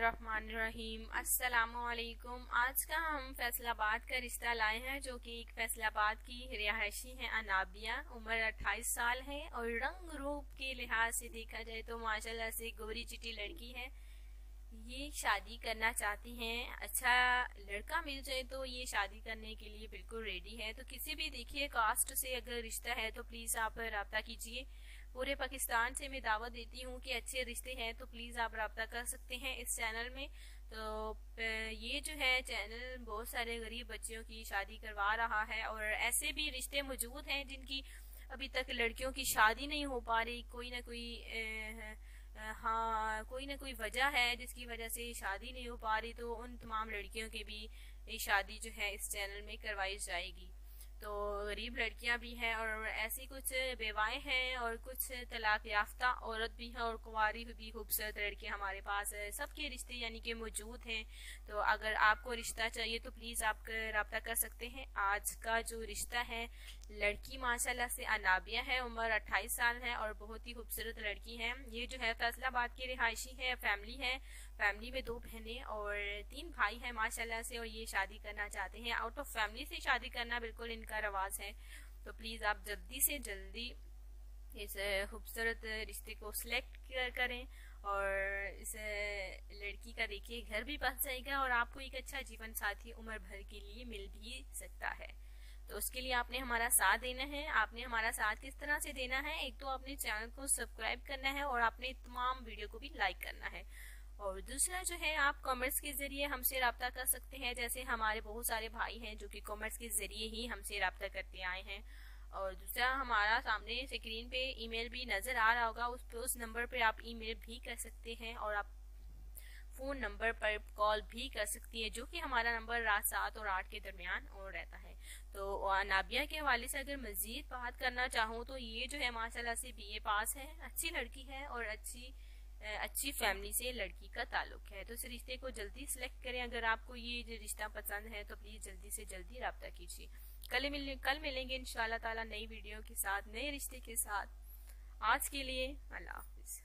बिस्मिल्लाहिर्रहमानिर्रहीम। अस्सलामुअलैकुम। आज का हम फैसलाबाद का रिश्ता लाए हैं, जो कि एक फैसलाबाद की रिहायशी है अनाबिया। उम्र 28 साल है और रंग रूप के लिहाज से देखा जाए तो माशाल्लाह से गोरी चिटी लड़की है। ये शादी करना चाहती हैं। अच्छा लड़का मिल जाए तो ये शादी करने के लिए बिल्कुल रेडी है। तो किसी भी देखिए कास्ट से अगर रिश्ता है तो प्लीज आप राब्ता कीजिए। पूरे पाकिस्तान से मैं दावत देती हूँ कि अच्छे रिश्ते हैं तो प्लीज आप राब्ता कर सकते हैं इस चैनल में। तो ये जो है चैनल बहुत सारे गरीब बच्चियों की शादी करवा रहा है, और ऐसे भी रिश्ते मौजूद हैं जिनकी अभी तक लड़कियों की शादी नहीं हो पा रही। कोई ना कोई हाँ कोई ना कोई वजह है जिसकी वजह से शादी नहीं हो पा रही, तो उन तमाम लड़कियों की भी शादी जो है इस चैनल में करवाई जाएगी। तो गरीब लड़कियां भी हैं और ऐसी कुछ बेवाएं हैं और कुछ तलाक याफ्ता औरत भी हैं और कुंवारी भी खूबसूरत लड़कियां हमारे पास है। सबके रिश्ते यानी कि मौजूद हैं। तो अगर आपको रिश्ता चाहिए तो प्लीज आप रब्ता कर सकते हैं। आज का जो रिश्ता है, लड़की माशाल्लाह से अनाबिया है, उम्र 28 साल है और बहुत ही खूबसूरत लड़की है। ये जो है फैसलाबाद की रिहायशी है, फैमिली है। फैमिली में 2 बहनें और 3 भाई हैं माशाल्लाह से, और ये शादी करना चाहते हैं। आउट ऑफ फैमिली से शादी करना बिल्कुल इनका रवाज है। तो प्लीज आप जल्दी से जल्दी इस खूबसूरत रिश्ते को सिलेक्ट करें, और इस लड़की का देखिए घर भी बस जाएगा और आपको एक अच्छा जीवन साथी उम्र भर के लिए मिल भी सकता है। तो उसके लिए आपने हमारा साथ देना है। आपने हमारा साथ किस तरह से देना है, एक तो आपने चैनल को सब्सक्राइब करना है और आपने तमाम वीडियो को भी लाइक करना है, और दूसरा जो है आप कमेंट्स के जरिए हमसे रब्ता कर सकते हैं। जैसे हमारे बहुत सारे भाई हैं जो कि कमेंट्स के जरिए ही हमसे रब्ता करते आए हैं। और दूसरा हमारा सामने स्क्रीन पे ईमेल भी नजर आ रहा होगा, उस नंबर पे आप ईमेल भी कर सकते हैं, और आप फोन नंबर पर कॉल भी कर सकती है, जो कि हमारा नंबर रात 7 और 8 के दरमियान और रहता है। तो नाबिया के हवाले से अगर मजीद बात करना चाहूँ तो ये जो है माशाल्लाह से BA पास है, अच्छी लड़की है और अच्छी फैमिली से लड़की का ताल्लुक है। तो इस रिश्ते को जल्दी सिलेक्ट करें। अगर आपको ये रिश्ता पसंद है तो प्लीज जल्दी से जल्दी रब्ता कीजिए। कल मिलेंगे इंशाल्लाह ताला नई वीडियो के साथ, नए रिश्ते के साथ। आज के लिए अल्लाह हाफिज।